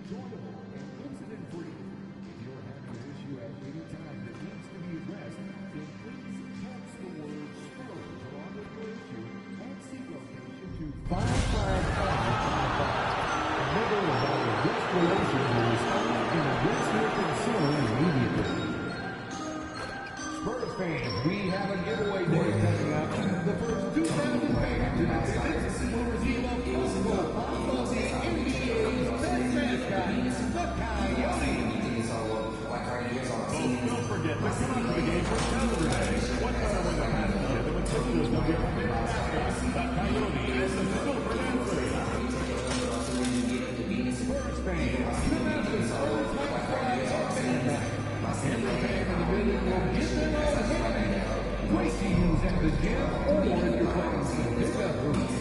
enjoyable and incident-free. If you're having an issue at any time that needs to be addressed, then please text the word Spurs along with your issue and seek location to 55555. Remember about the guest relations will respond and address your concern immediately. Spurs fans, we have a giveaway day coming up. The first 2,000 fans in attendance will receive a possible pop of the NBA's best mascot, the Coyote. Don't forget to come to the game for Saturday. What better way to have it than with pictures of your favorite mascot, the Coyote, and the Silver Athlete. Spurs fans, come out to Spurs Black Friday on Saturday. Every fan in the building will get them all ahead. Great to use at the gym or if you're playing some pickup rooms.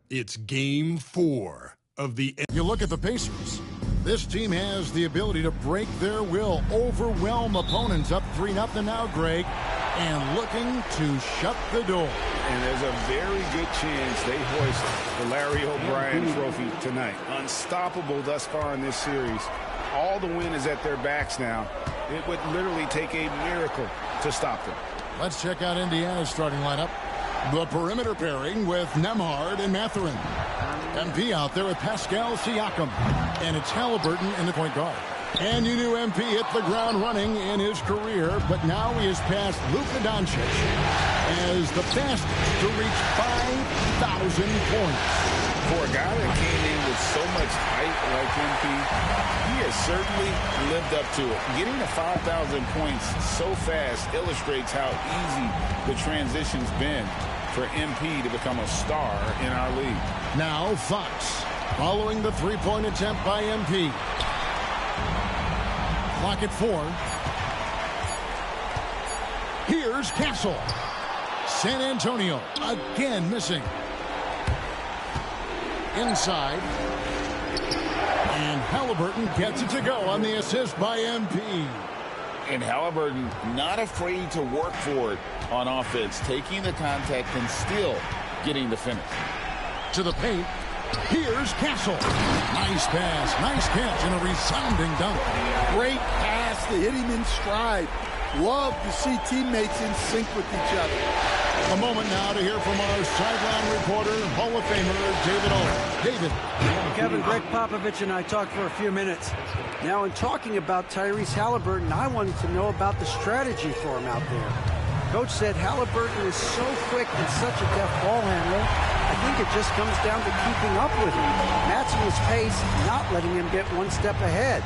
It's Game 4 of the... You look at the Pacers. This team has the ability to break their will, overwhelm opponents up 3-0 now, Greg, and looking to shut the door. And there's a very good chance they hoist the Larry O'Brien trophy tonight. Unstoppable thus far in this series. All the wind is at their backs now. It would literally take a miracle to stop them. Let's check out Indiana's starting lineup. The perimeter pairing with Nembhard and Mathurin. MP out there with Pascal Siakam. And it's Halliburton in the point guard. And you knew MP hit the ground running in his career, but now he has passed Luka Doncic as the fastest to reach 5,000 points. For a guy that came in with so much height like MP, he has certainly lived up to it. Getting to 5,000 points so fast illustrates how easy the transition's been for MP to become a star in our league. Now Fox, following the three-point attempt by MP. Clock at 4. Here's Castle. San Antonio again missing. Inside. And Halliburton gets it to go on the assist by MP. And Halliburton not afraid to work for it on offense, taking the contact and still getting the finish. To the paint. Here's Castle. Nice pass, nice catch, and a resounding dunk. Great pass to hit him in stride. Love to see teammates in sync with each other. A moment now to hear from our sideline reporter, Hall of Famer David Owen. David. Kevin, Greg Popovich and I talked for a few minutes. Now, in talking about Tyrese Halliburton, I wanted to know about the strategy for him out there. Coach said Halliburton is so quick and such a deft ball handler. I think it just comes down to keeping up with him, matching his pace, not letting him get one step ahead.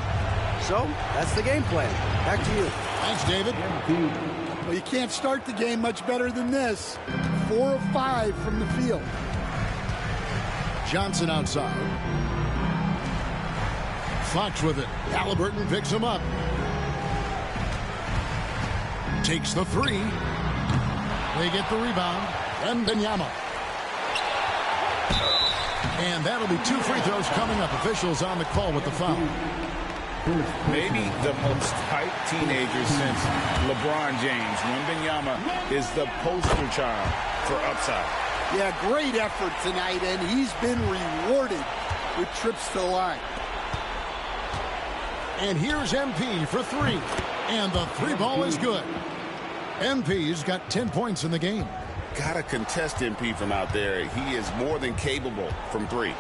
So, that's the game plan. Back to you. Thanks, David. Well, you can't start the game much better than this. 4 of 5 from the field. Johnson outside. Fox with it. Halliburton picks him up. Takes the 3. They get the rebound. Wembanyama. And that'll be 2 free throws coming up. Officials on the call with the foul. Maybe the most hyped teenager since LeBron James. Wembanyama is the poster child for upside. Yeah, great effort tonight, and he's been rewarded with trips to the line. And here's MP for 3. And the 3 ball is good. MP's got 10 points in the game. Gotta contest MP from out there. He is more than capable from 3.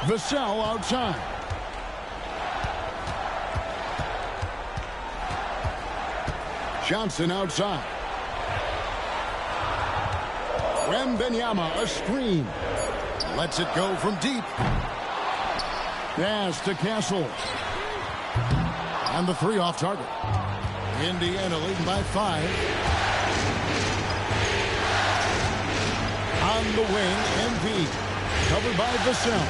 Vassell outside. Johnson outside. Wembanyama, a screen. Lets it go from deep. Pass to Castle. And the 3 off target. Indiana leading by 5. On the wing, MP. Covered by Vassell.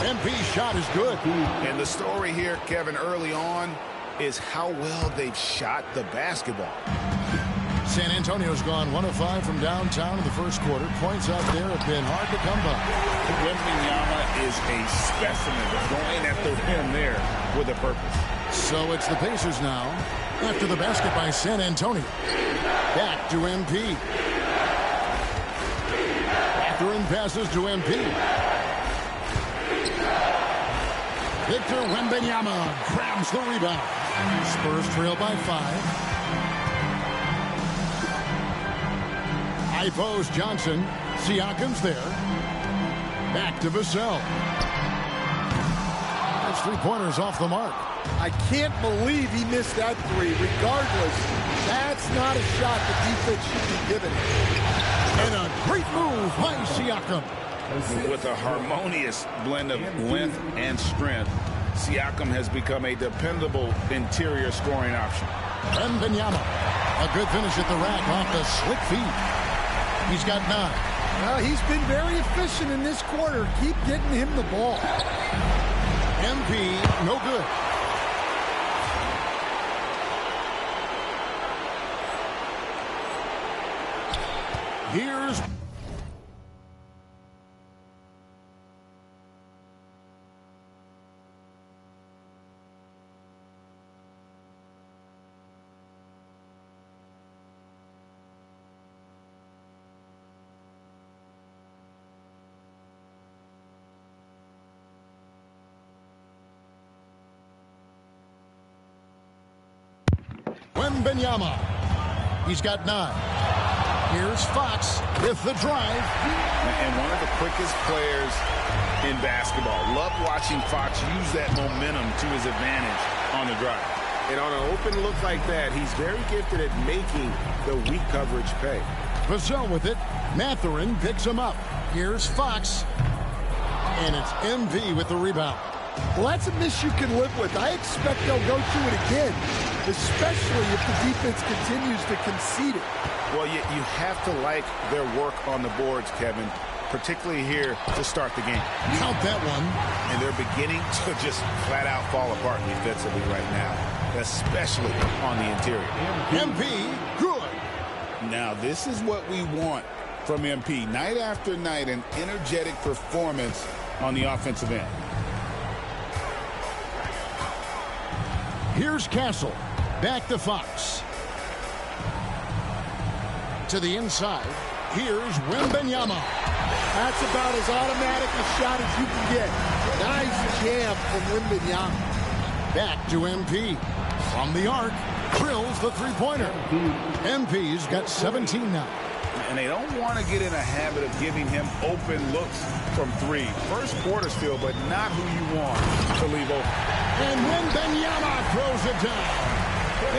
MP's shot is good. And the story here, Kevin, early on is how well they've shot the basketball. San Antonio's gone 1 of 5 from downtown in the first quarter. Points out there have been hard to come by. Wembanyama is a specimen going at the rim there with a purpose. So it's the Pacers now after the basket by San Antonio. Back to MP. Mathurin passes to MP. Victor Wembanyama grabs the rebound. Spurs trail by 5. High post Johnson. Siakam's there. Back to Vassell. That's 3-pointers off the mark. I can't believe he missed that three. Regardless, that's not a shot the defense should be giving him. And a great move by Siakam. With a harmonious blend of length and strength, Siakam has become a dependable interior scoring option. Wembanyama. A good finish at the rack off the slick feet. He's got 9. Well, he's been very efficient in this quarter. Keep getting him the ball. MP, no good. Here's Wembanyama. He's got 9. Here's Fox with the drive. And one of the quickest players in basketball. Love watching Fox use that momentum to his advantage on the drive. And on an open look like that, he's very gifted at making the weak coverage pay. Vassell with it. Mathurin picks him up. Here's Fox. And it's MP with the rebound. Well, that's a miss you can live with. I expect they'll go through it again, especially if the defense continues to concede it. Well, you have to like their work on the boards, Kevin, particularly here to start the game. Count that one. And they're beginning to just flat out fall apart defensively right now, especially on the interior. MP, good. Now, this is what we want from MP. Night after night, an energetic performance on the offensive end. Here's Castle. Back to Fox. To the inside. Here's Wembanyama. That's about as automatic a shot as you can get. Nice jam from Wembanyama. Back to MP. From the arc. Drills the three-pointer. MP's got 17 now. And they don't want to get in a habit of giving him open looks from 3. First quarter still, but not who you want to leave open. And Wembanyama throws it down.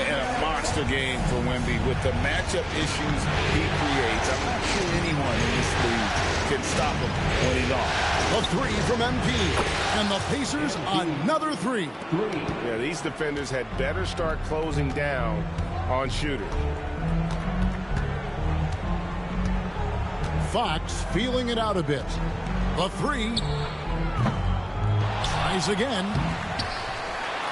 And a monster game for Wemby with the matchup issues he creates. I'm not sure anyone in this league can stop him when he's on. A 3 from MP. And the Pacers another 3. Yeah, these defenders had better start closing down on shooters. Fox feeling it out a bit. The 3. Tries again.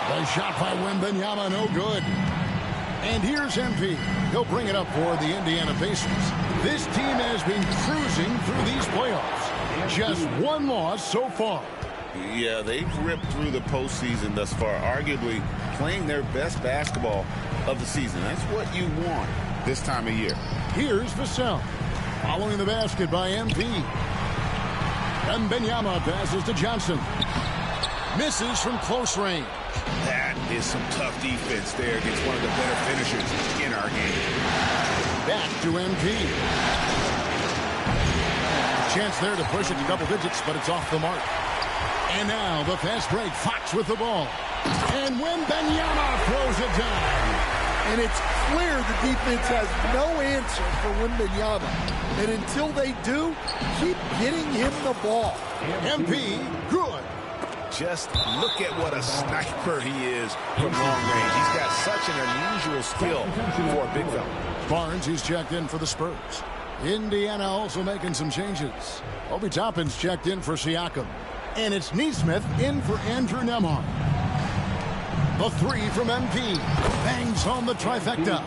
The shot by Wembanyama, no good. And here's MP. He'll bring it up for the Indiana Pacers. This team has been cruising through these playoffs. Just 1 loss so far. Yeah, they've ripped through the postseason thus far, arguably playing their best basketball of the season. That's what you want this time of year. Here's Vassell. Following the basket by MP. Wembanyama passes to Johnson. Misses from close range. That is some tough defense there against one of the better finishers in our game. Back to MP. Chance there to push it to double digits, but it's off the mark. And now the fast break. Fox with the ball. And Wembanyama throws it down. And it's clear the defense has no answer for Wembanyama. And until they do, keep getting him the ball. MP, good. Just look at what a sniper he is from long range. He's got such an unusual skill for a big fella. Barnes, he's checked in for the Spurs. Indiana also making some changes. Obi Toppin's checked in for Siakam. And it's Neesmith in for Andrew Nembhard. The 3 from MP. Bangs home the trifecta.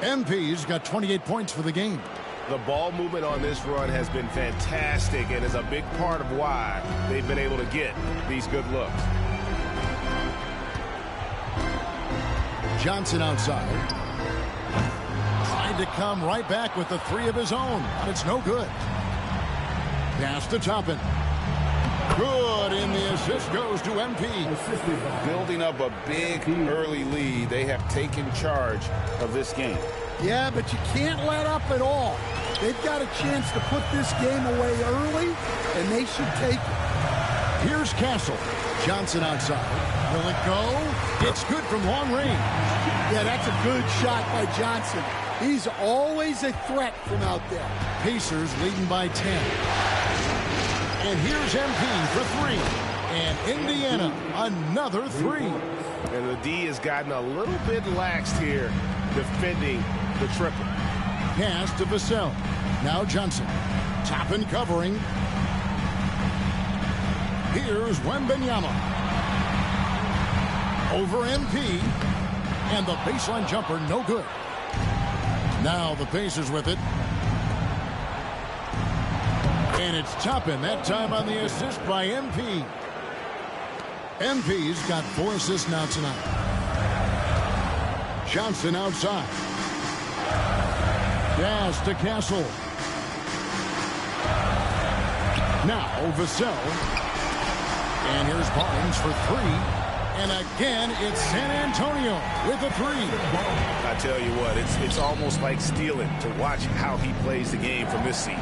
MP's got 28 points for the game. The ball movement on this run has been fantastic and is a big part of why they've been able to get these good looks. Johnson outside. Tried to come right back with the 3 of his own, but it's no good. Pass to Toppin. Good, and the assist goes to MP. Building up a big early lead, they have taken charge of this game. Yeah, but you can't let up at all. They've got a chance to put this game away early, and they should take it. Here's Castle. Johnson outside. Will it go? It's good from long range. Yeah, that's a good shot by Johnson. He's always a threat from out there. Pacers leading by 10. And here's MP for 3. And Indiana, another 3. And the D has gotten a little bit laxed here defending the triple. Pass to Vassell. Now Johnson. Toppin covering. Here's Wembanyama. Over MP. And the baseline jumper, no good. Now the Pacers with it. And it's Toppin, that time on the assist by MP. MP's got 4 assists now tonight. Johnson outside. Pass to Castle. Now Vassell. And here's Barnes for 3. And again, it's San Antonio with a 3. I tell you what, it's almost like stealing to watch how he plays the game from this seat.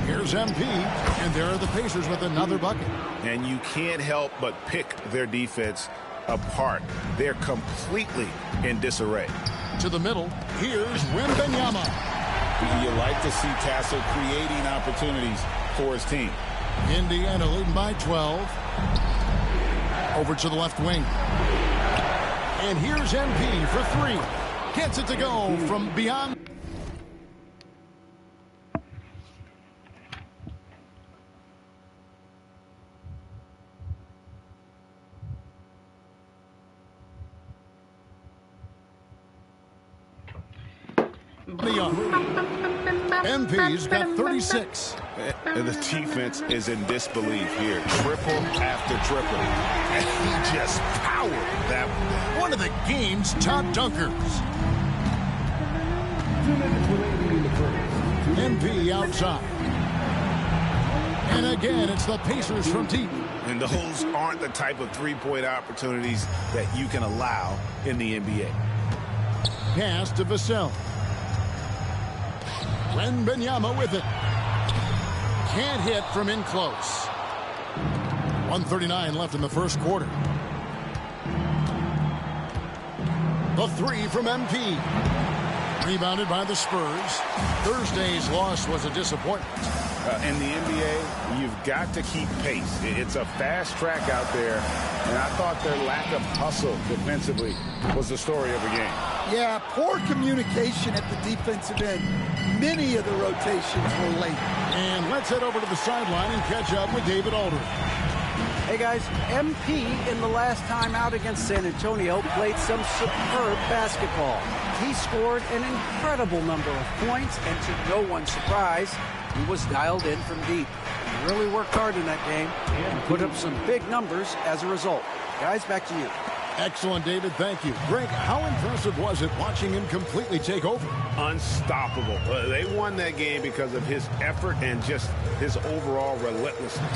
Here's MP, and there are the Pacers with another bucket. And you can't help but pick their defense apart. They're completely in disarray. To the middle, here's Wembanyama. You like to see Castle creating opportunities for his team. Indiana leading by 12. Over to the left wing. And here's MP for 3. Gets it to go from beyond. MP's got 36. And the defense is in disbelief here. Triple after triple. And he just powered that one. One of the game's top dunkers. 2 minutes remaining in the first. MP outside. And again, it's the Pacers from deep. And those aren't the type of three-point opportunities that you can allow in the NBA. Pass to Vassell. Wembanyama with it. Can't hit from in close. 1:39 left in the first quarter. The 3 from MP. Rebounded by the Spurs. Thursday's loss was a disappointment. In the NBA, you've got to keep pace. It's a fast track out there, and I thought their lack of hustle defensively was the story of the game. Yeah, poor communication at the defensive end. Many of the rotations were late. And let's head over to the sideline and catch up with David Aldridge. Hey guys, MP in the last time out against San Antonio played some superb basketball. He scored an incredible number of points, and to no one's surprise, he was dialed in from deep. He really worked hard in that game and put up some big numbers as a result. Guys, back to you. Excellent, David. Thank you. Greg, how impressive was it watching him completely take over? Unstoppable. They won that game because of his effort and just his overall relentlessness.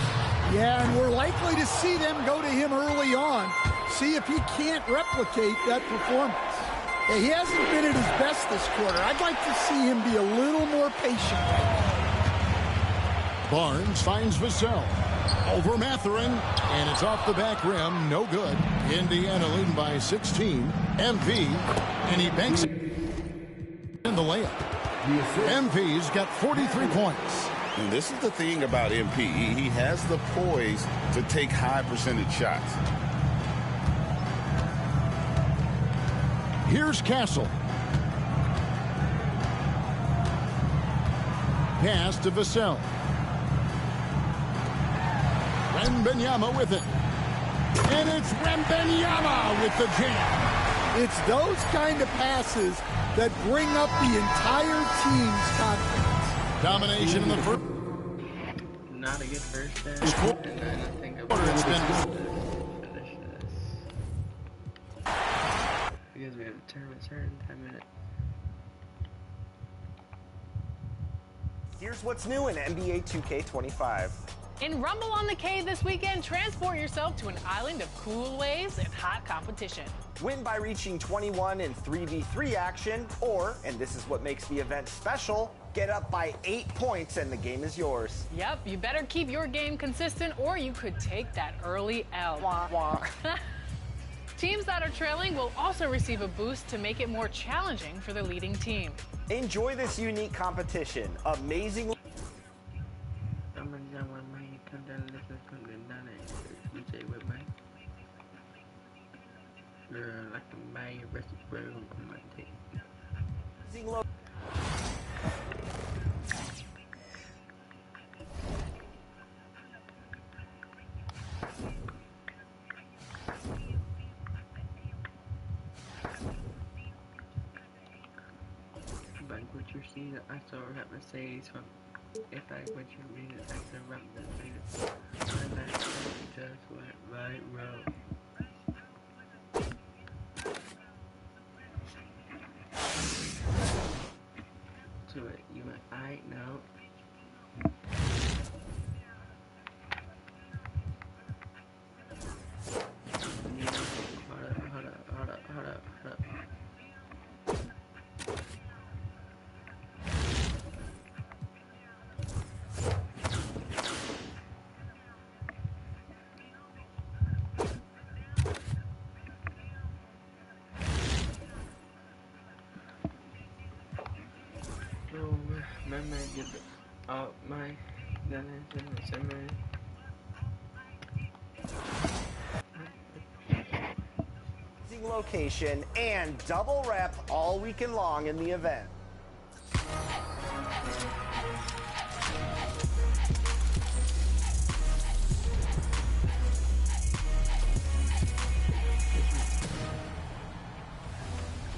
Yeah, and we're likely to see them go to him early on, see if he can't replicate that performance. Yeah, he hasn't been at his best this quarter. I'd like to see him be a little more patient right now. Barnes finds Vassell. Over Mathurin, and it's off the back rim, no good. Indiana leading by 16. MP, and he banks it in the layup. MP's got 43 points. And this is the thing about MP. He has the poise to take high percentage shots. Here's Castle. Pass to Vassell. Wembanyama with it. And it's Wembanyama with the jam. It's those kind of passes that bring up the entire team's confidence. Domination in the first. Not a good first half. And then I think It's been finish this. Because we have a tournament starting in 10 minutes. Here's what's new in NBA 2K25. In Rumble on the K this weekend, transport yourself to an island of cool waves and hot competition. Win by reaching 21 in 3v3 action, or, and this is what makes the event special, get up by 8 points and the game is yours. Yep, you better keep your game consistent or you could take that early L. Wah, wah. Teams that are trailing will also receive a boost to make it more challenging for the leading team. Enjoy this unique competition. Amazing. What you see, I saw rap Mercedes from if I what you read it, I said rap Mercedes. My last just went right road. To it, you went, I know. Hold up. My man did it. Oh my goodness, Location and double rep all weekend long in the event.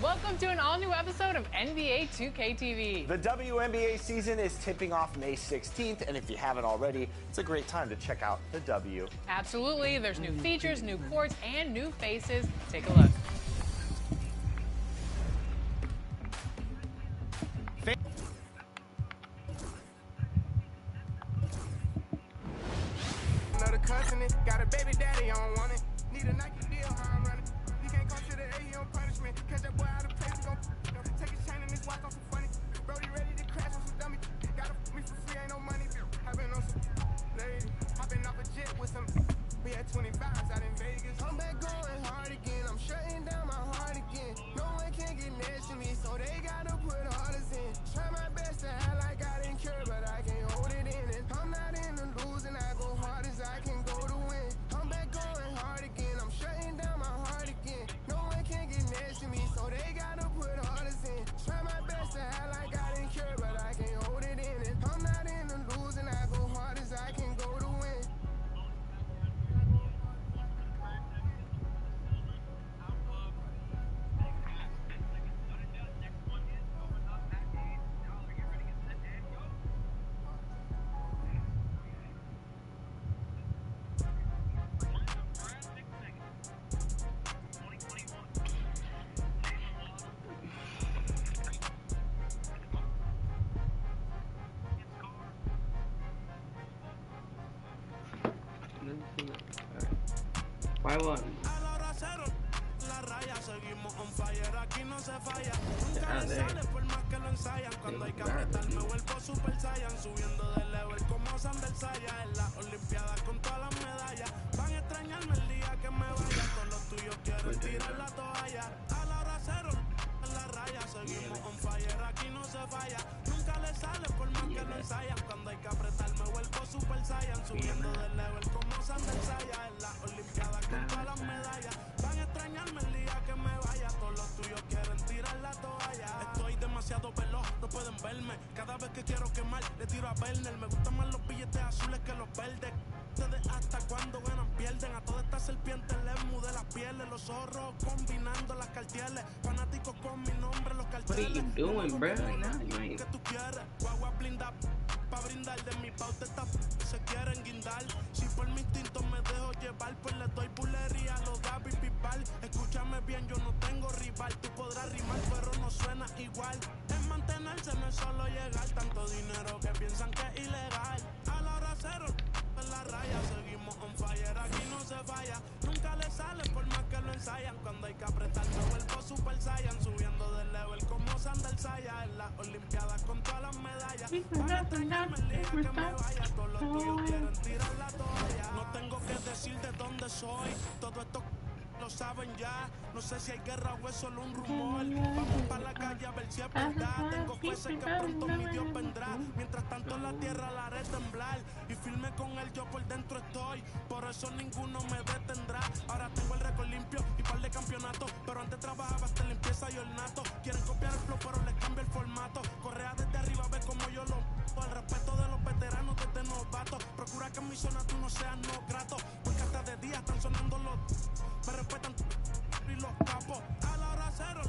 Welcome to an all-new episode of NBA 2K TV. The WNBA season is tipping off May 16th, and if you haven't already, it's a great time to check out the W. Absolutely. There's new features, new courts, and new faces. Take a look. Another cousin, got a baby daddy, I don't want it. Need a Nike deal, how I'm running. He can't come to the A, he on punishment. Catch that boy out of place, he gon' take his chain and his watch on some funny. Brody ready to crash on some dummy. Got me for free, ain't no money. I been on some lady. I been off a jet with some. We had 25s out in Vegas. I'm back going hard again. I'm shutting down my heart again. No one can get next to me, so they gotta put hardest in. Try my best to act like I didn't care, but I can't hold it in. And I'm not in the losing, I go hard as I can go to win. I'm back going hard again. I'm shutting down my heart again. No one can get next to me, so they gotta put hardest in. Try my best to act like I didn't care, but I can't hold it in. And I'm not in the losing, I go hard as I can go to win. Why one? Cuando hay que apretar me vuelvo super saiyan, subiendo de level como Sander Saya en las olimpiadas con todas las medallas. Van a extrañarme el día que me vaya, con los tuyos quieren tirar la toalla. A la hora cero en la raya, seguimos on fire, aquí no se falla. Nunca le sale por más que lo ensayan. Cuando hay que apretar me vuelvo super saiyan, subiendo de level como Sander Saya en las olimpiadas con todas las medallas. Van a extrañarme el día que me vaya, todos los tuyos quieren tirar la toalla. Estoy demasiado veloz, no pueden verme. Cada vez que quiero quemar, le tiro a Werner. Me gustan más los billetes azules que los verdes. Ustedes hasta cuando ganan pierden. A todas estas serpientes les mudé las pieles. Los zorros combinando las cartieles. Fanáticos con mi nombre, los carteles. What are you doing, bro? Nah, you ain't. Que tú quieres, guagua blinda pa' brindar. De mi pauta esta se quieren guindar. Si por mi instinto me dejo llevar, pues le doy bulería a los Gaby Pipal. Escúchame bien, yo no tengo rival. Tú podrás rimar, pero no suena igual. Es mantenerse Ganarse no es solo llegar, tanto dinero que piensan que es ilegal. A la hora cero, en la raya, seguimos on fire, aquí no se falla. Nunca le sale por más que lo ensayan. Cuando hay que apretar, me vuelvo Super Saiyan. Subiendo de level como Sandal Saya. En las Olimpiadas con todas las medallas. Van a extrañarme el día que me vaya. Todos los tuyos quieren tirar la toalla. No tengo que decir de dónde soy. Todo esto lo saben ya. No sé si hay guerra o es solo un rumor. Vamos para la calle a ver si es verdad. Tengo fe, sé que pronto mi Dios vendrá. Mientras tanto la tierra la haré temblar. Y firme con él yo por dentro estoy. Por eso ninguno me detendrá. Ahora tengo el récord limpio y par de campeonatos. Pero antes trabajaba hasta limpieza y ornato. Quieren copiar el flow pero les cambio el formato. Correa desde arriba, ve como yo lo... El respeto de los veteranos desde novatos. Procura que en mi zona tú no seas no grato. Porque hasta de día están sonando los... Me respetan y los capos. A la hora cero,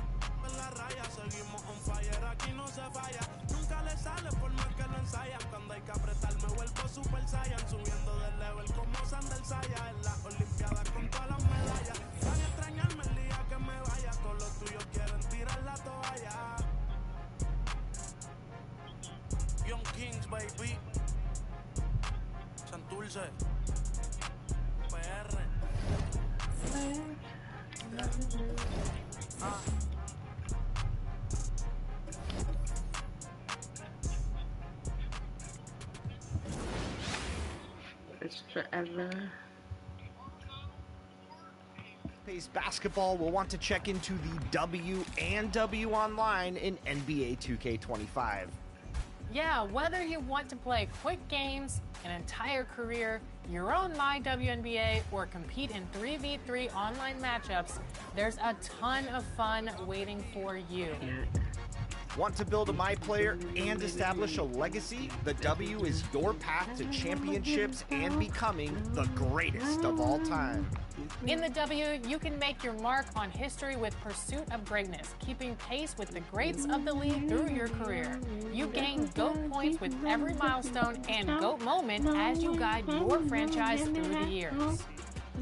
en la raya. Seguimos on fire, aquí no se falla. Nunca le sale por más que lo ensayan. Cuando hay que apretar me vuelvo Super Saiyan. Subiendo de level como Sandal Saya. En las Olimpiadas con todas las medallas. Van a extrañarme el día que me vaya. Todos los tuyos quieren tirar la toalla. Young Kings, baby. Santurce. PR. It's forever. Pace Basketball will want to check into the W and W Online in NBA 2K25. Yeah, whether you want to play quick games, an entire career, your own MyWNBA, or compete in 3v3 online matchups, there's a ton of fun waiting for you. Want to build a My Player and establish a legacy? The W is your path to championships and becoming the greatest of all time. In the W, you can make your mark on history with Pursuit of Greatness, keeping pace with the greats of the league through your career. You gain GOAT points with every milestone and GOAT moment as you guide your franchise through the years.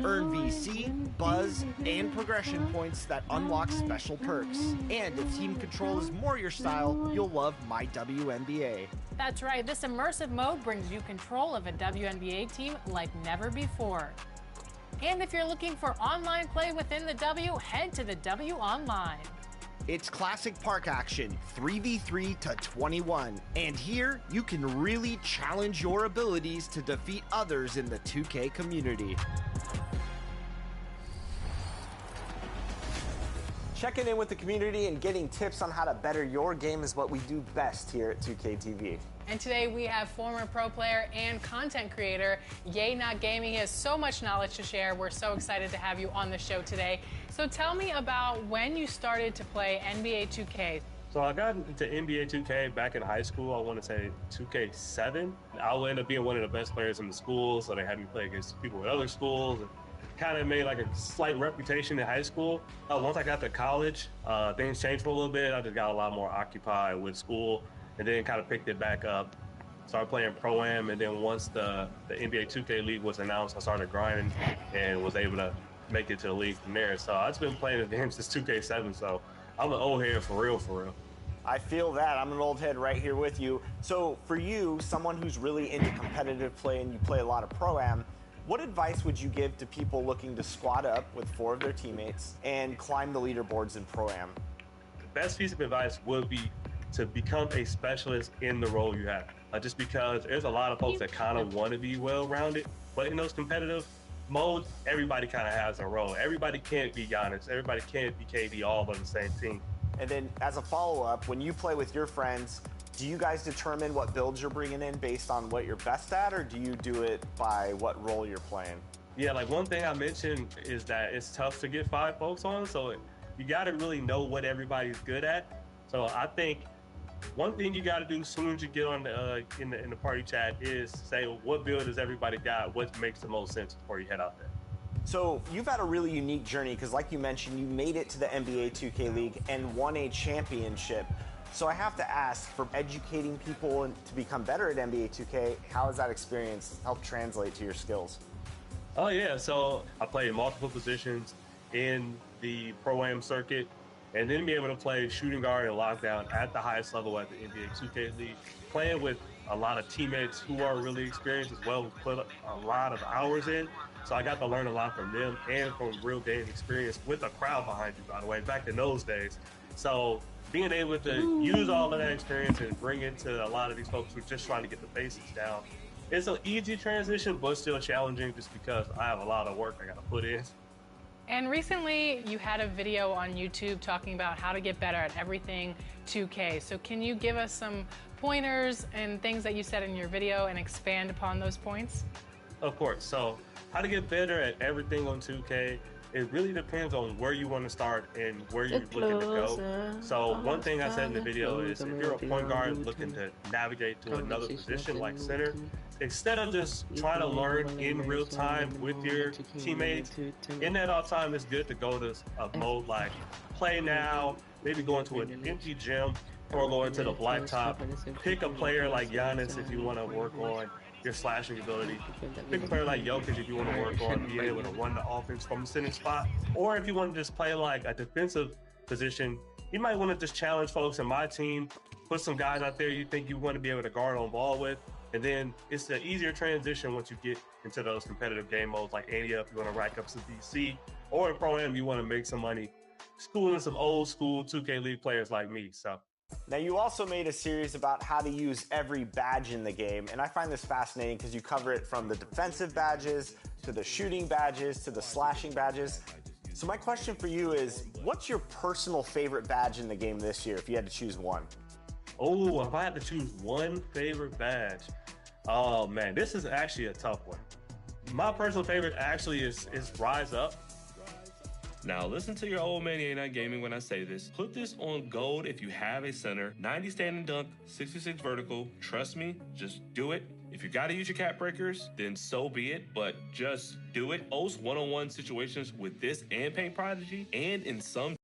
Earn VC, Buzz, and progression points that unlock special perks. And if team control is more your style, you'll love My WNBA. That's right, this immersive mode brings you control of a WNBA team like never before. And if you're looking for online play within the W, head to the W Online. It's classic park action, 3v3 to 21. And here, you can really challenge your abilities to defeat others in the 2K community. Checking in with the community and getting tips on how to better your game is what we do best here at 2K TV. And today we have former pro player and content creator Yay Not Gaming. He has so much knowledge to share. We're so excited to have you on the show today. So tell me about when you started to play NBA 2K. So I got into NBA 2K back in high school. I want to say 2K7. I will end up being one of the best players in the school, so they had me play against people at other schools. Kind of made like a slight reputation in high school. Once I got to college, things changed for a little bit. I just got a lot more occupied with school and then kind of picked it back up. Started playing Pro-Am, and then once the NBA 2K League was announced, I started grinding and was able to make it to the league from there. So I've been playing the game since 2K7, so I'm an old head for real, for real. I feel that. I'm an old head right here with you. So for you, someone who's really into competitive play and you play a lot of Pro-Am, what advice would you give to people looking to squad up with 4 of their teammates and climb the leaderboards in Pro-Am? The best piece of advice would be to become a specialist in the role you have. Just because there's a lot of folks that kind of want to be well-rounded, but in those competitive modes, everybody kind of has a role. Everybody can't be Giannis. Everybody can't be KD all on the same team. And then as a follow-up, when you play with your friends, do you guys determine what builds you're bringing in based on what you're best at, or do you do it by what role you're playing? Yeah, like one thing I mentioned is that it's tough to get 5 folks on, so you got to really know what everybody's good at. So I think one thing you got to do as soon as you get on in the party chat is say what build does everybody got, what makes the most sense before you head out there. So you've had a really unique journey because, like you mentioned, you made it to the NBA 2K League and won a championship. So I have to ask, for educating people to become better at NBA 2K, how has that experience helped translate to your skills? Oh yeah, so I played multiple positions in the Pro-Am circuit, and then be able to play shooting guard and lockdown at the highest level at the NBA 2K League, playing with a lot of teammates who are really experienced as well, who put a lot of hours in. So I got to learn a lot from them and from real game experience with a crowd behind you, by the way, back in those days. So being able to use all of that experience and bring it to a lot of these folks who are just trying to get the basics down, it's an easy transition, but still challenging just because I have a lot of work I got to put in. And recently, you had a video on YouTube talking about how to get better at everything 2K. So can you give us some pointers and things that you said in your video and expand upon those points? Of course. So how to get better at everything on 2K, it really depends on where you want to start and where you're looking to go. So one thing I said in the video is if you're a point guard looking to navigate to another position like center, instead of just trying to learn in real time with your teammates, in that off time, it's good to go to a mode like play now, maybe go into an empty gym or go into the blacktop. Pick a player like Giannis if you want to work on your slashing ability. Pick a player like Jokic if you want to work on being able to run the offense from the center spot. Or if you want to just play like a defensive position, you might want to just challenge folks in my team, put some guys out there you think you want to be able to guard on ball with. And then it's an easier transition once you get into those competitive game modes like Ante Up, you want to rack up some DC, or in Pro-Am, you want to make some money schooling some old school 2K League players like me. So. Now, you also made a series about how to use every badge in the game, and I find this fascinating because you cover it from the defensive badges to the shooting badges to the slashing badges. So my question for you is, what's your personal favorite badge in the game this year if you had to choose one? Oh, if I had to choose one favorite badge, oh man, this is actually a tough one. My personal favorite actually is Rise Up. Now listen to your old man, he ain't not gaming when I say this. Put this on gold if you have a center, 90 standing dunk, 66 vertical. Trust me, just do it. If you gotta use your cap breakers, then so be it, but just do it. Host one-on-one situations with this and Paint Prodigy, and in some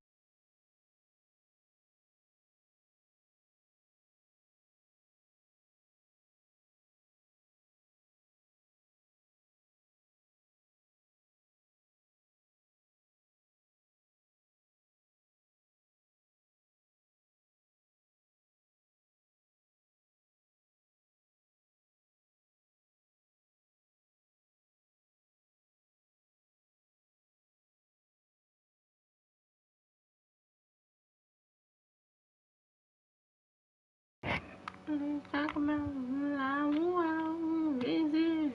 Talk about is it?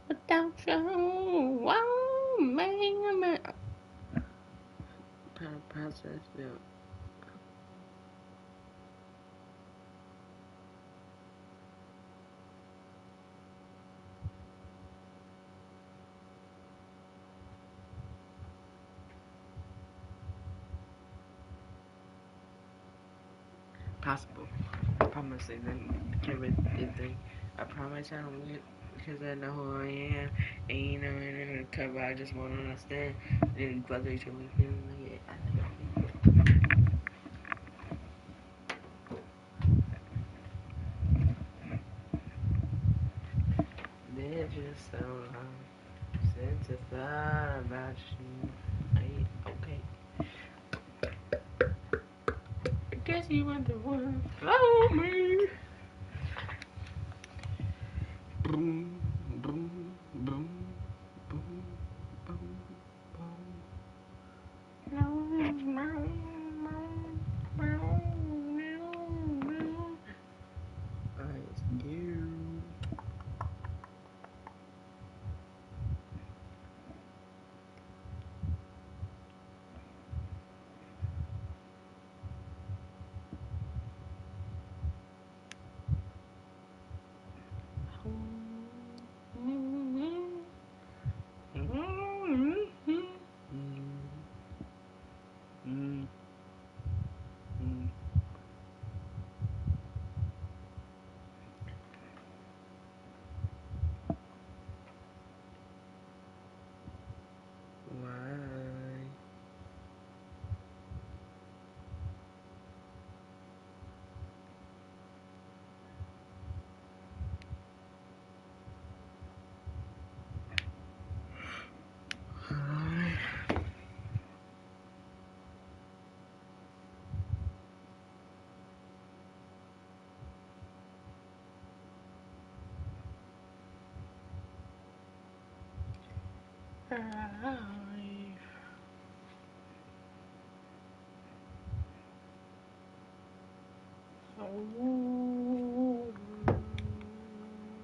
Without you, wow, man. Process built. Possible. I promise they didn't. I promise I don't win because I know who I am. And you know, in the cover, I just want to understand. Then brother, you told me, yeah, I know. They're just so since I thought about you. Okay. I guess you want the one. Follow me. Boom, boom, boom, boom, boom, boom.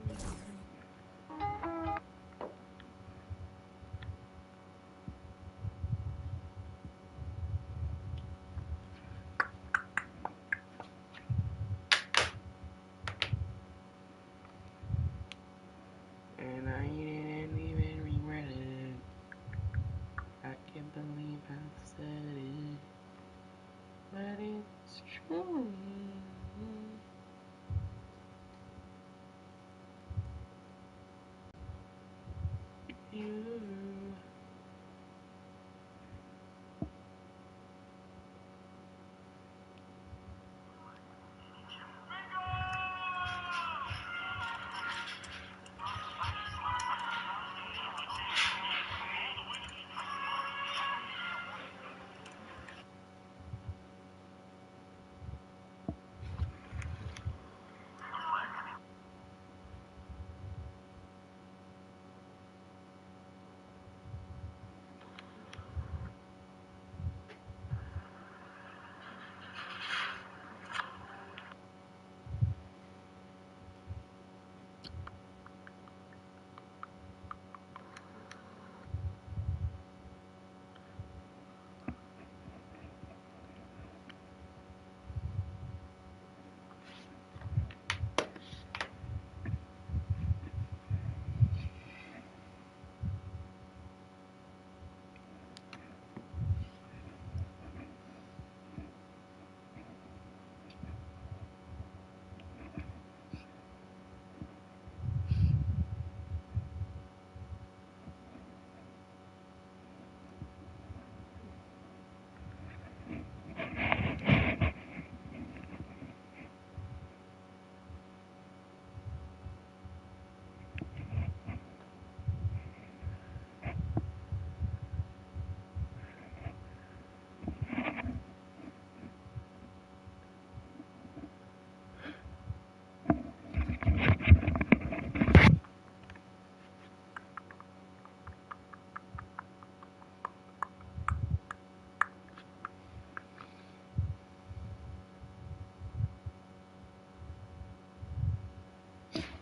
Let's go. And I didn't even regret it. I can't believe I said it, but it's true. You.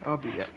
I'll be back.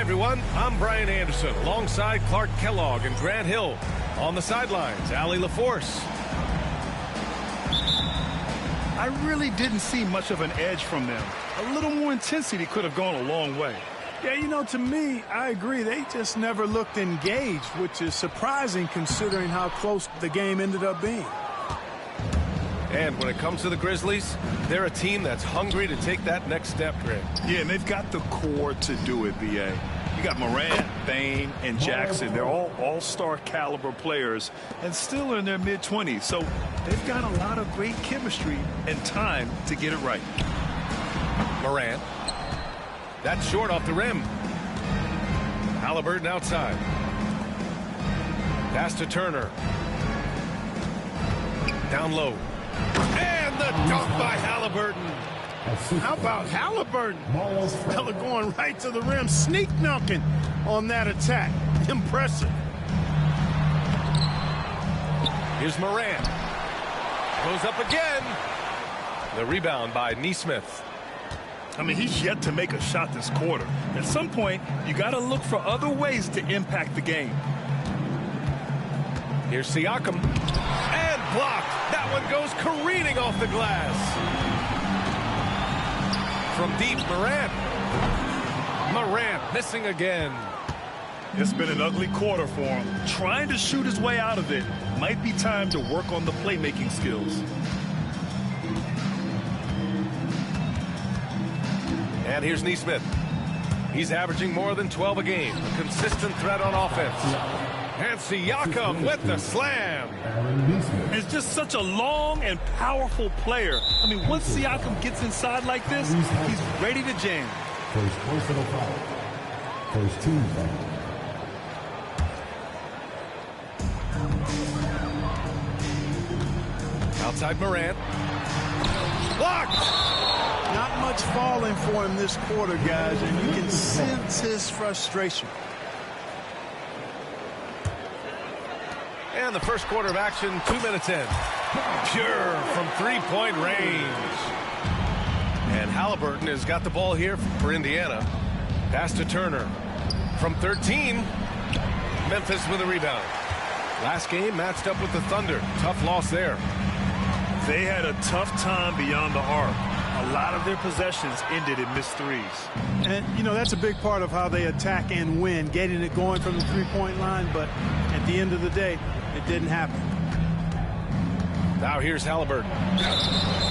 everyone. I'm Brian Anderson alongside Clark Kellogg and Grant Hill. On the sidelines, Allie LaForce. I really didn't see much of an edge from them. A little more intensity could have gone a long way. Yeah, you know, to me, I agree. They just never looked engaged, which is surprising considering how close the game ended up being. And when it comes to the Grizzlies, they're a team that's hungry to take that next step, Greg. Yeah, and they've got the core to do it, B.A. You got Morant, Bane, and Jackson. They're all all-star caliber players and still in their mid-20s. So they've got a lot of great chemistry and time to get it right. Morant. That's short off the rim. Haliburton outside. Pass to Turner. Down low. And the dunk by Haliburton. How about Haliburton? Fella going right to the rim, sneak dunking on that attack. Impressive. Here's Morant. Goes up again. The rebound by Nesmith. I mean, he's yet to make a shot this quarter. At some point, you got to look for other ways to impact the game. Here's Siakam. And blocked. That one goes careening off the glass. From deep, Morant. Morant missing again. It's been an ugly quarter for him. Trying to shoot his way out of it. Might be time to work on the playmaking skills. And here's Nesmith. He's averaging more than 12 a game. A consistent threat on offense. And Siakam with the slam. It's just such a long and powerful player. I mean, once Siakam gets inside like this, he's ready to jam. First personal foul. First team foul. Outside Morant. Blocked! Not much falling for him this quarter, guys, and you can sense his frustration. And the first quarter of action, 2 minutes in. Pure from three-point range. And Haliburton has got the ball here for Indiana. Pass to Turner. From 13, Memphis with a rebound. Last game matched up with the Thunder. Tough loss there. They had a tough time beyond the arc. A lot of their possessions ended in missed threes. And, you know, that's a big part of how they attack and win, getting it going from the three-point line. But at the end of the day, it didn't happen. Now here's Haliburton.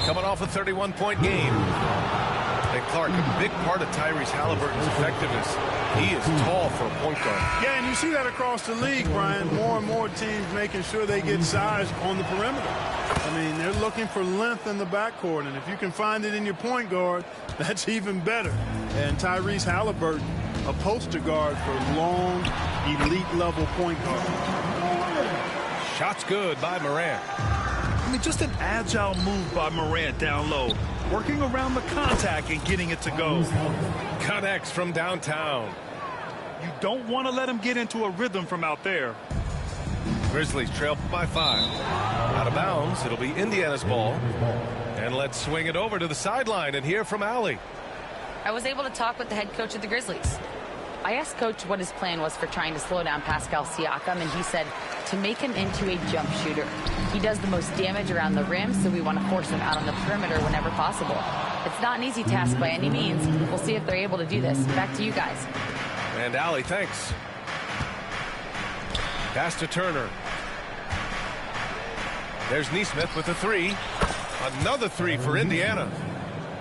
Coming off a 31-point game. And Clark, a big part of Tyrese Haliburton's effectiveness. He is tall for a point guard. Yeah, and you see that across the league, Brian. More and more teams making sure they get size on the perimeter. I mean, they're looking for length in the backcourt, and if you can find it in your point guard, that's even better. And Tyrese Haliburton, a poster guard for long, elite-level point guard. Shot's good by Morant. I mean, just an agile move by Morant down low. Working around the contact and getting it to go. Connects from downtown. You don't want to let him get into a rhythm from out there. Grizzlies trail by 5. Out of bounds, it'll be Indiana's ball. And let's swing it over to the sideline and hear from Allie. I was able to talk with the head coach of the Grizzlies. I asked Coach what his plan was for trying to slow down Pascal Siakam, and he said to make him into a jump shooter. He does the most damage around the rim, so we want to force him out on the perimeter whenever possible. It's not an easy task by any means. We'll see if they're able to do this. Back to you guys. And Allie, thanks. Pass to Turner. There's Nesmith with a 3. Another 3 for Indiana.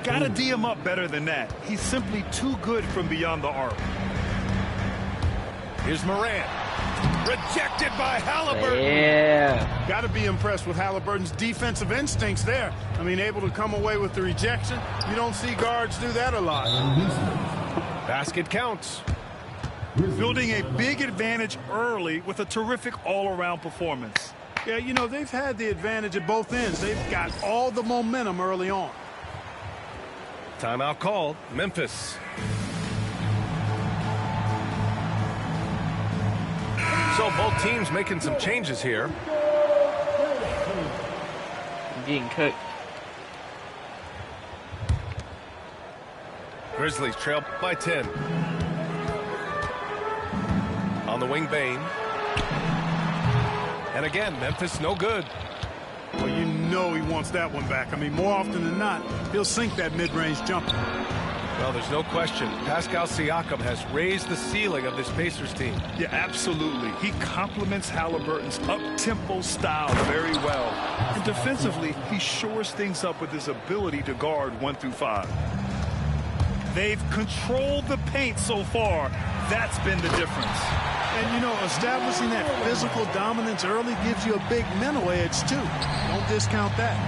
Gotta D him up better than that. He's simply too good from beyond the arc. Here's Morant. Rejected by Haliburton. Yeah. Got to be impressed with Haliburton's defensive instincts there. I mean, able to come away with the rejection. You don't see guards do that a lot. Basket counts. Building a big advantage early with a terrific all-around performance. Yeah, you know, they've had the advantage at both ends. They've got all the momentum early on. Timeout called. Memphis. So both teams making some changes here. Getting cooked. Grizzlies trail by 10. On the wing, Bane. And again, Memphis no good. Well, you know he wants that one back. I mean, more often than not, he'll sink that mid-range jumper. Well, there's no question. Pascal Siakam has raised the ceiling of this Pacers team. Yeah, absolutely. He complements Halliburton's up-tempo style very well. And defensively, he shores things up with his ability to guard 1 through 5. They've controlled the paint so far. That's been the difference. And, you know, establishing that physical dominance early gives you a big mental edge, too. Don't discount that.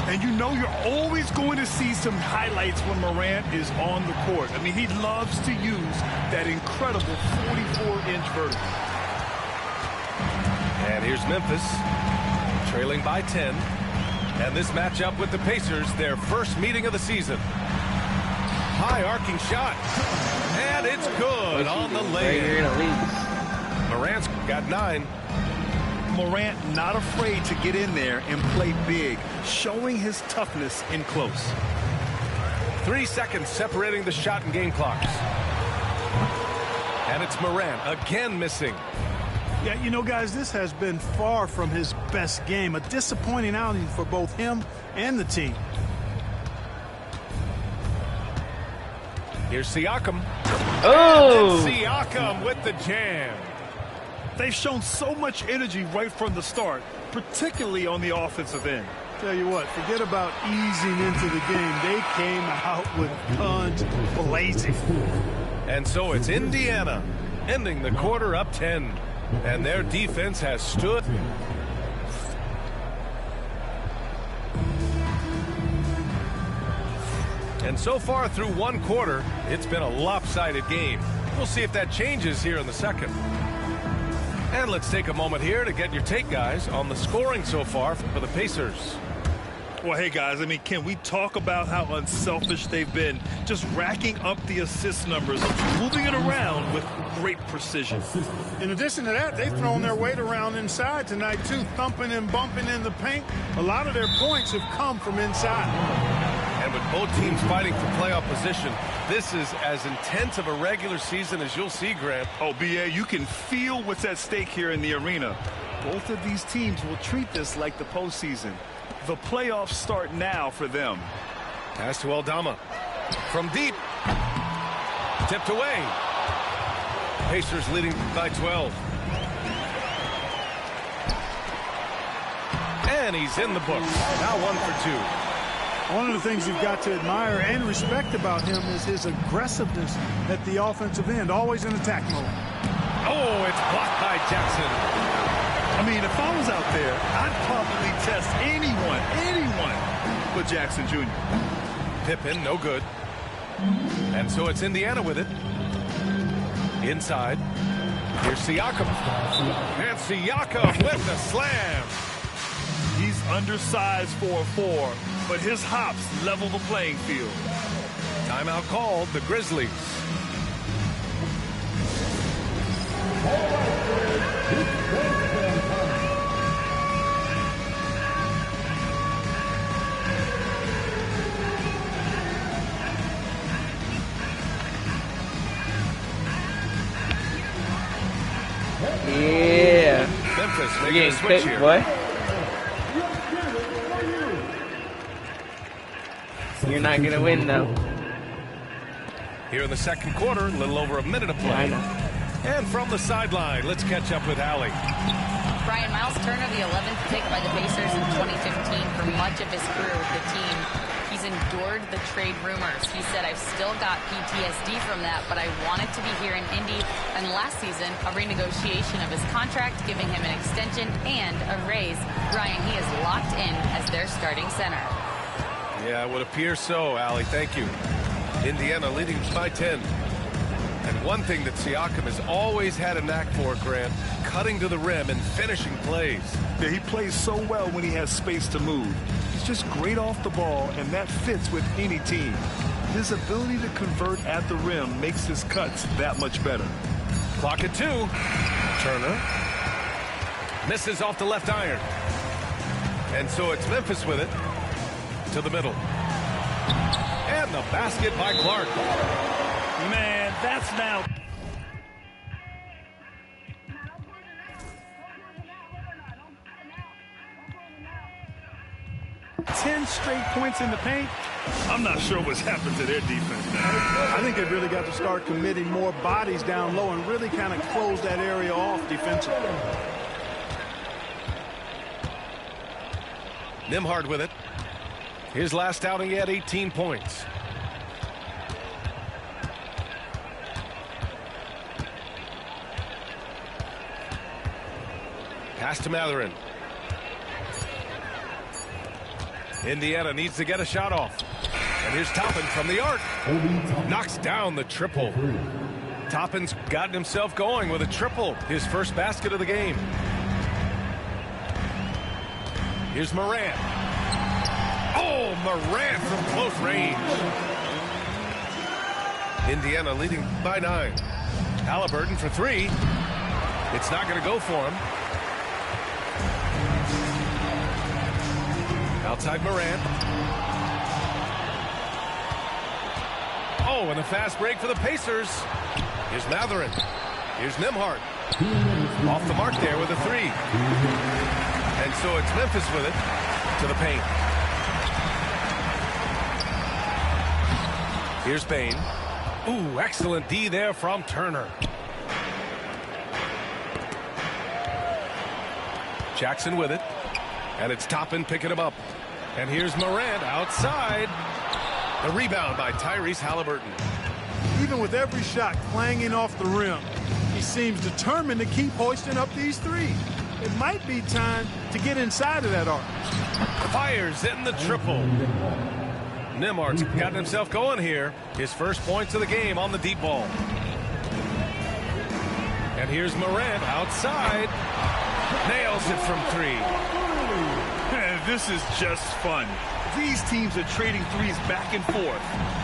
And you know you're always going to see some highlights when Morant is on the court. I mean, he loves to use that incredible 44-inch vertical. And here's Memphis, trailing by 10. And this matchup with the Pacers, their first meeting of the season. High arcing shot. And it's good on the lay-in. Morant's got 9. Morant not afraid to get in there and play big, showing his toughness in close. 3 seconds separating the shot and game clocks. And it's Morant again missing. Yeah, you know, guys, this has been far from his best game. A disappointing outing for both him and the team. Here's Siakam. Oh! And Siakam with the jam. They've shown so much energy right from the start, particularly on the offensive end. Tell you what, forget about easing into the game. They came out with guns blazing. And so it's Indiana ending the quarter up 10. And their defense has stood. And so far through one quarter, it's been a lopsided game. We'll see if that changes here in the second. And let's take a moment here to get your take, guys, on the scoring so far for the Pacers. Well, hey, guys, I mean, can we talk about how unselfish they've been? Just racking up the assist numbers, moving it around with great precision. In addition to that, they've thrown their weight around inside tonight, too, thumping and bumping in the paint. A lot of their points have come from inside. And with both teams fighting for playoff position, this is as intense of a regular season as you'll see, Grant. Oh, B.A., you can feel what's at stake here in the arena. Both of these teams will treat this like the postseason. The playoffs start now for them. Pass to Aldama. From deep. Tipped away. Pacers leading by 12. And he's in the books. Now 1 for 2. One of the things you've got to admire and respect about him is his aggressiveness at the offensive end, always in attack mode. Oh, it's blocked by Jackson. I mean, if I was out there, I'd probably test anyone but Jackson Jr. Pippen, no good. And so it's Indiana with it. Inside. Here's Siakam. And Siakam with the slam. He's undersized for a 4, but his hops level the playing field. Timeout called, the Grizzlies. Yeah. Memphis making a switch here. Boy. You're not going to win, though. Here in the second quarter, a little over a minute of play. And from the sideline, let's catch up with Allie. Brian, Miles Turner, the 11th pick by the Pacers in 2015 for much of his career with the team. He's endured the trade rumors. He said, I've still got PTSD from that, but I wanted to be here in Indy. And last season, a renegotiation of his contract, giving him an extension and a raise. Brian, he is locked in as their starting center. Yeah, it would appear so, Allie. Thank you. Indiana leading by 10. And one thing that Siakam has always had a knack for, Grant, cutting to the rim and finishing plays. Yeah, he plays so well when he has space to move. He's just great off the ball, and that fits with any team. His ability to convert at the rim makes his cuts that much better. Clock at 2. Turner misses off the left iron. And so it's Memphis with it. To the middle. And the basket by Clark. Man, that's now. 10 straight points in the paint, I'm not sure what's happened to their defense now. I think they've really got to start committing more bodies down low and really kind of close that area off defensively. Nembhard with it. His last outing, he had 18 points. Pass to Mathurin. Indiana needs to get a shot off. And here's Toppin from the arc. Knocks down the triple. Toppin's gotten himself going with a triple. His first basket of the game. Here's Morant. Oh, Morant from close range. Indiana leading by 9. Haliburton for 3. It's not going to go for him. Outside Morant. Oh, and a fast break for the Pacers. Here's Mathurin. Here's Nembhard. Off the mark there with a 3. And so it's Memphis with it to the paint. Here's Bane. Ooh, excellent D there from Turner. Jackson with it. And it's Toppin picking him up. And here's Morant outside. The rebound by Tyrese Haliburton. Even with every shot clanging off the rim, he seems determined to keep hoisting up these threes. It might be time to get inside of that arc. Fires in the triple. Nembhard's gotten himself going here. His first points of the game on the deep ball. And here's Morant outside. Nails it from 3. This is just fun. These teams are trading threes back and forth.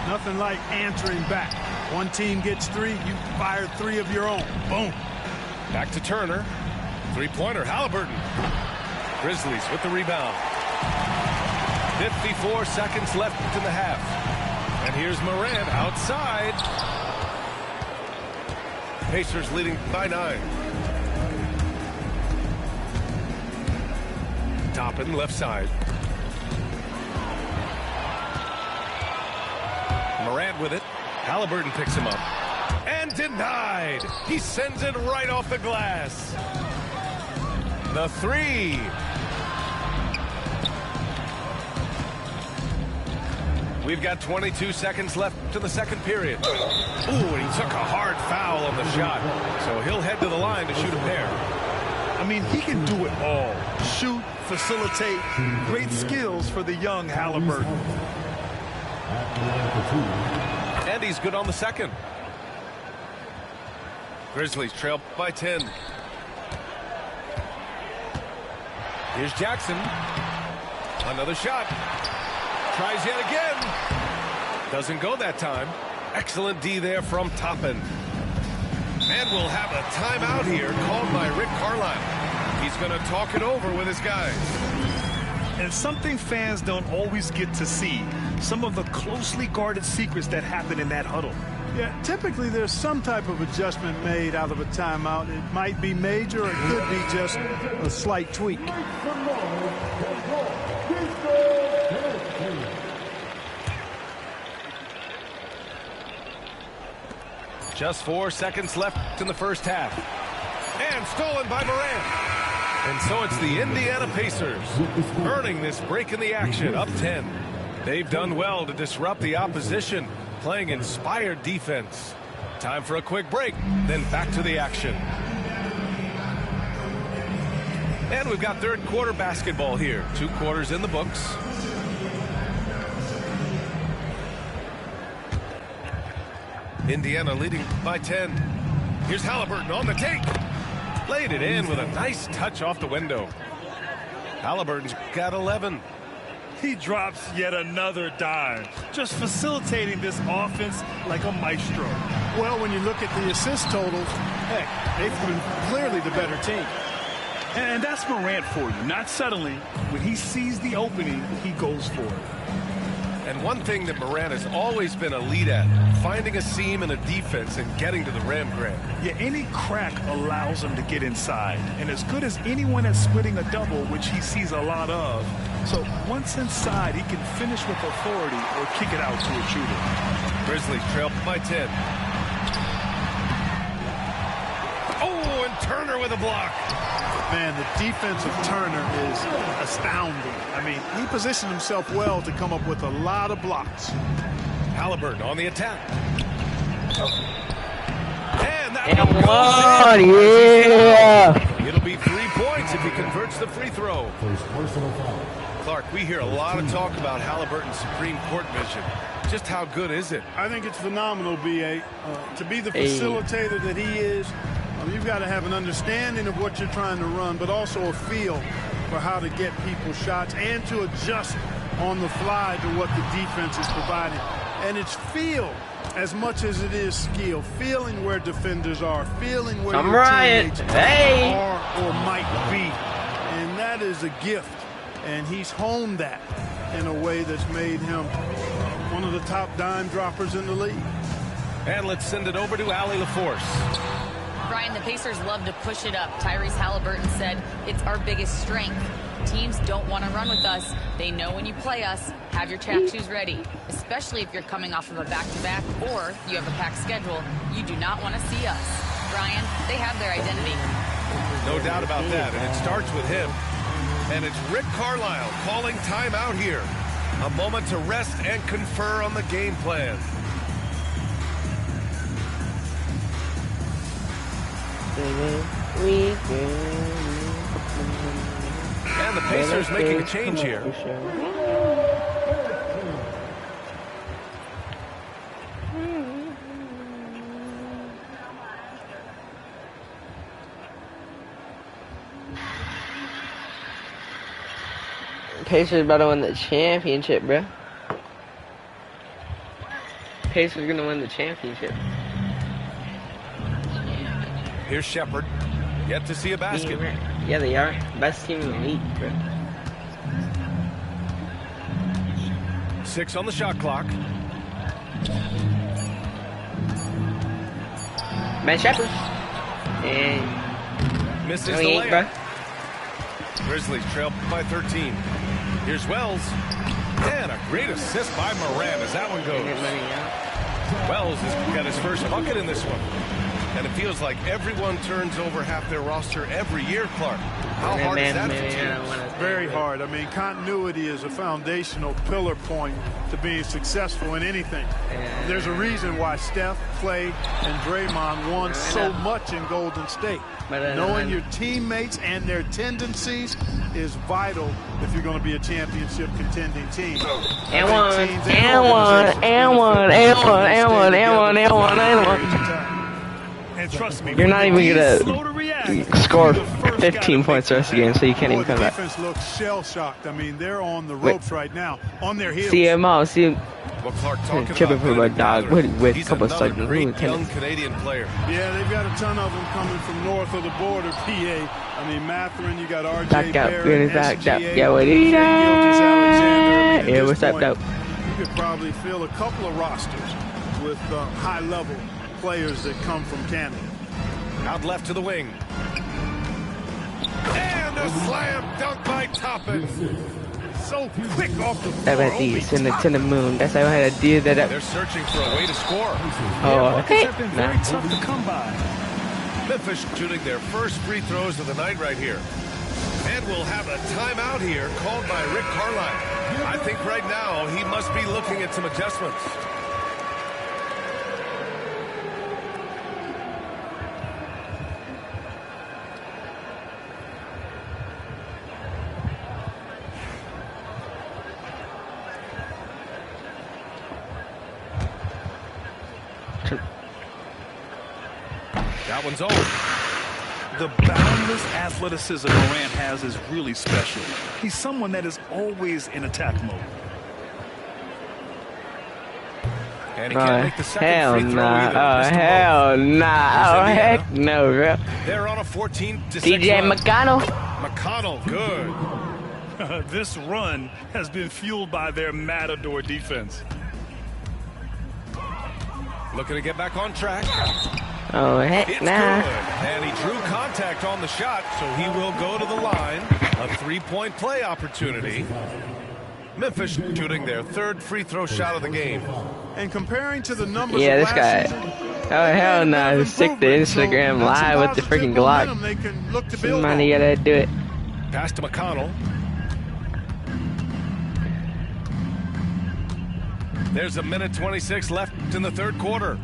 Nothing like answering back. One team gets 3, you fire 3 of your own. Boom. Back to Turner. Three-pointer, Haliburton. Grizzlies with the rebound. 54 seconds left in the half. And here's Morant outside. Pacers leading by 9. Toppin left side. Morant with it. Haliburton picks him up. And denied. He sends it right off the glass. The 3. We've got 22 seconds left to the second period. Ooh, and he took a hard foul on the shot. So he'll head to the line to shoot a pair. I mean, he can do it all. Shoot, facilitate. Great skills for the young Haliburton. And he's good on the second. Grizzlies trail by 10. Here's Jackson. Another shot. Tries yet again. Doesn't go that time. Excellent D there from Toppin. And we'll have a timeout here called by Rick Carlisle. He's going to talk it over with his guys. And something fans don't always get to see. Some of the closely guarded secrets that happen in that huddle. Yeah, typically there's some type of adjustment made out of a timeout. It might be major, it could be just a slight tweak. Just 4 seconds left in the first half. And stolen by Morant. And so it's the Indiana Pacers earning this break in the action, up 10. They've done well to disrupt the opposition, playing inspired defense. Time for a quick break, then back to the action. And we've got third quarter basketball here. 2 quarters in the books. Indiana leading by 10. Here's Haliburton on the take. Laid it in with a nice touch off the window. Haliburton's got 11. He drops yet another dime, just facilitating this offense like a maestro. Well, when you look at the assist totals, heck, they've been clearly the better team. And that's Morant for you, not settling. When he sees the opening, he goes for it. And one thing that Morant has always been elite at, finding a seam in a defense and getting to the rim, Grant. Yeah, any crack allows him to get inside. And as good as anyone at splitting a double, which he sees a lot of, so once inside, he can finish with authority or kick it out to a shooter. Grizzlies trail by 10. Oh, and Turner with a block. Man, the defense of Turner is astounding. I mean, he positioned himself well to come up with a lot of blocks. Halliburton on the attack. And that And one, yeah. It'll be 3 points if he converts the free throw. Clark, we hear a lot of talk about Halliburton's Supreme Court vision. Just how good is it? I think it's phenomenal, B.A. To be the facilitator that he is, you've got to have an understanding of what you're trying to run, but also a feel for how to get people shots and to adjust on the fly to what the defense is providing. And it's feel as much as it is skill. Feeling where defenders are, feeling where your teammates are or might be. And that is a gift. And he's honed that in a way that's made him one of the top dime droppers in the league. And let's send it over to Allie LaForce. Brian, the Pacers love to push it up. Tyrese Halliburton said it's our biggest strength. Teams don't want to run with us. They know when you play us, have your track shoes ready, especially if you're coming off of a back-to-back or you have a packed schedule. You do not want to see us. Brian, they have their identity. No doubt about that, and it starts with him. And it's Rick Carlisle calling timeout here. A moment to rest and confer on the game plan. And the Pacers making a change here. Pacers about to win the championship, bro. Pacers gonna win the championship. Here's Shepard. Yet to see a basket. Yeah, they are. Best team in the league, bro. 6 on the shot clock. Ben Shepard. And misses the 28, layup. bro. Grizzlies trail by 13. Here's Wells. And a great assist by Morant as that one goes. Wells has got his first bucket in this one. And it feels like everyone turns over half their roster every year, Clark. How hard is that for teams? Very hard. I mean, continuity is a foundational pillar point to being successful in anything. There's a reason why Steph, Clay, and Draymond won so much in Golden State. Knowing your teammates and their tendencies is vital if you're going to be a championship contending team. And one. And trust me, you're not even gonna score 15 points the rest of the game, so you can't even come back. The defense looks shell-shocked. I mean, they're on the ropes right now, on their heels. See him out, see him. Well, Clark talking tripping about for a dog with a couple of another seconds. great young Canadian player. Yeah, they've got a ton of them coming from north of the border, PA. I mean, Mathurin, you got RJ back up, Barrett, back up. SGA, Yeah, what is Shai that? Yeah, what's up, though? You could probably fill a couple of rosters with high-level players that come from Canada. Out left to the wing. And a slam dunk by Toppin. So quick off the floor. That about these to the moon. That's how I had to do that. They're searching for a way to score. Oh, okay. Have been very tough to come by. Memphis shooting their first free throws of the night right here. And we'll have a timeout here called by Rick Carlisle. I think right now he must be looking at some adjustments. That one's over. The boundless athleticism Morant has is really special. He's someone that is always in attack mode. And he can't make the second free throw either. Oh, hell nah. Oh, heck no, bro. They're on a 14-6 DJ run. McConnell. McConnell, good. This run has been fueled by their Matador defense. Looking to get back on track. Oh, heck It's nah. good. And he drew contact on the shot, so he will go to the line. A 3-point play opportunity. Memphis shooting their third free throw shot of the game. And comparing to the numbers Yeah, of this guy. last season, Oh, hell no. Stick to Instagram live with the freaking Glock. they can look to build Somebody gotta do it. Pass to McConnell. There's a minute 26 left in the third quarter.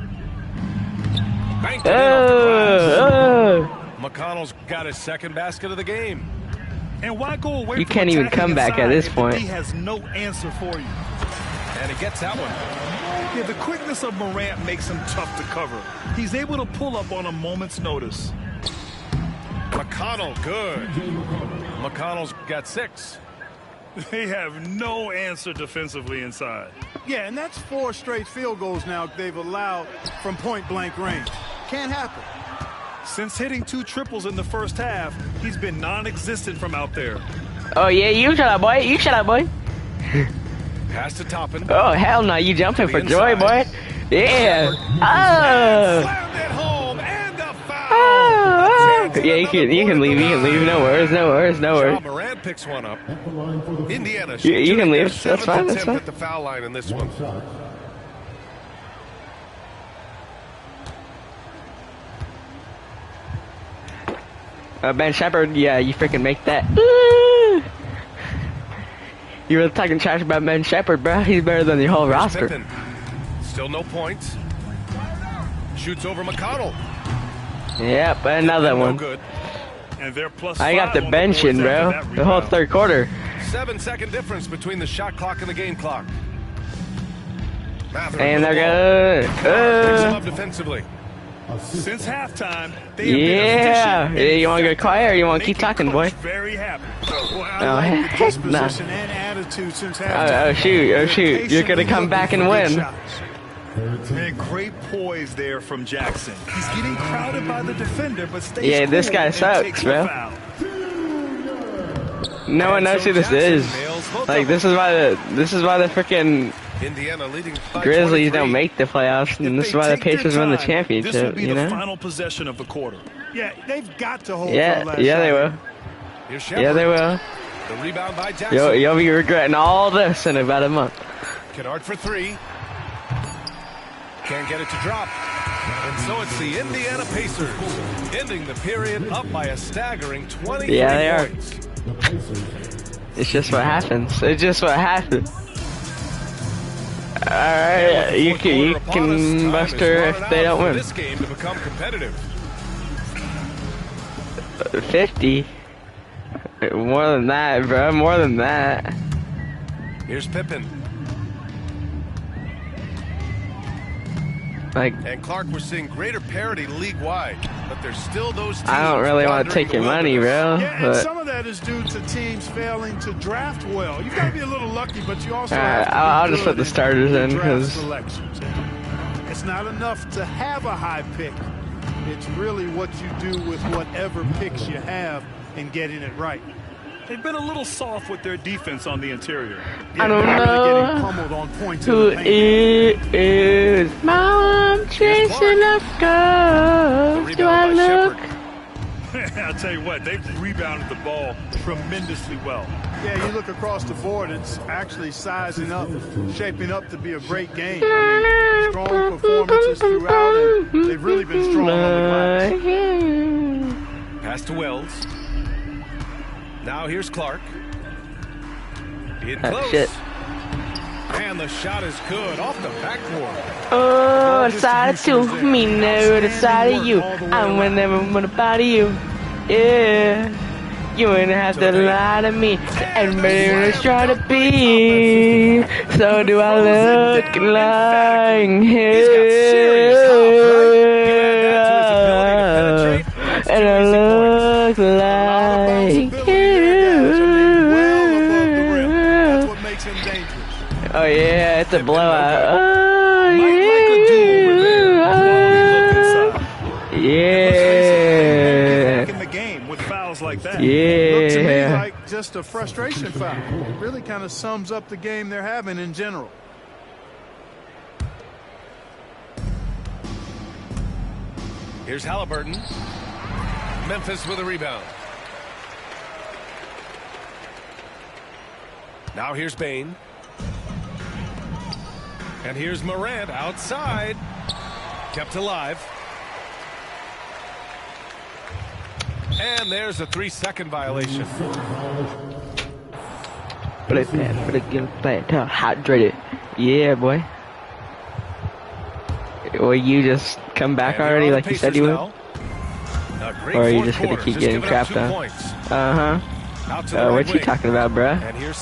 Banked it in off the glass. McConnell's got his second basket of the game. And why go away You from can't even attacking come back at inside this if point. He has no answer for you. And he gets that one. Yeah, the quickness of Morant makes him tough to cover. He's able to pull up on a moment's notice. McConnell, good. McConnell's got 6. They have no answer defensively inside. Yeah, and that's 4 straight field goals now they've allowed from point-blank range. Can't happen. Since hitting 2 triples in the first half, he's been non-existent from out there. Oh, yeah, you shut up, boy. You shut up, boy. Pass to Toppin. Oh, hell no. You jumping for joy, boy. Yeah. Oh. Yeah, you can leave. You can leave. No worries. No worries. No worries. Ja Morant picks one up. Indiana You can leave. That's fine. That's fine. at the foul line in this one. Ben Shepherd, yeah, you freaking make that. Ooh. You were talking trash about Ben Shepherd, bro. He's better than the whole roster. Pippen. Still no points. Shoots over McConnell. Yep, another No one. good. And they're plus I got 5 the on bench in, boards bro. after that The whole rebound. third quarter. 7-second difference between the shot clock and the game clock. Mather And with the they're ball. good. Picks him up defensively. Since halftime, they Yeah. have been You want to go quiet or you want to keep making talking, boy? Coach very happy. Well, I Oh, like the heck nah. disposition and attitude since halftime. Oh, shoot. Oh, shoot. You're going to come back and win. And great poise there from Jackson. He's getting crowded by the defender, but stays Yeah, this cool guy and sucks, takes the bro. foul. No one knows who this is. Like, this is why the freaking Indiana leading by Grizzlies 23. don't make the playoffs, and this is why the Take their Pacers win the time. This will championship, be you the know? final possession of the quarter. Yeah, they've got to hold Yeah, for the last yeah, they shot. will. Here's Shepherd. Yeah, they will. The rebound by Jackson. You'll be regretting all this in about a month. Kennard for 3. Can't get it to drop. And so it's the Indiana Pacers ending the period up by a staggering 23 Yeah, they are. points. It's just what happens. It's just what happens. Alright, you can bust her if they don't win. This game to become competitive. 50. More than that, bro. More than that. Here's Pippen. Like, And Clark, we're seeing greater parity league-wide, but there's still those teams I don't really want to wandering take your the money, wilderness. bro. Yeah, and But some of that is due to teams failing to draft well. You've got to be a little lucky, but you also Alright, have to be I'll just good put the starters your in, draft 'cause- selections. It's not enough to have a high pick. It's really what you do with whatever picks you have and getting it right. They've been a little soft with their defense on the interior. I don't they're really getting know pummeled on points in who the paint. it is. Mom chasing up girls. Do I look? I'll tell you what, they've rebounded the ball tremendously well. Yeah, you look across the board, it's actually sizing up, shaping up to be a great game. I mean, strong performances throughout, and they've really been strong on the glass. Pass to Wells. Now here's Clark. In Oh, close. shit. And the shot is good off the backboard. Oh, the side of two. Me never the side of you. I will never want to body you. Yeah. You wouldn't have to lie to me. Everybody was trying to be. So do I look like him? And I look like you. Oh yeah, it's a blowout. Oh yeah. Yeah. game with fouls like that. Looked to me Yeah. like just a frustration foul. It really kind of sums up the game they're having in general. Here's Halliburton. Memphis with a rebound. Now here's Bane. And here's Morant outside. Kept alive. And there's a 3-second violation. Play fast for the game, play it tough, hydrated. Yeah, boy. Or you just come back And already here are like the you said you would? Pacers now. A great Or are you fourth just gonna quarter, keep just getting giving up crapped 2 on? points. Uh-huh. Out to the right What you wing. talking about, bruh? And here's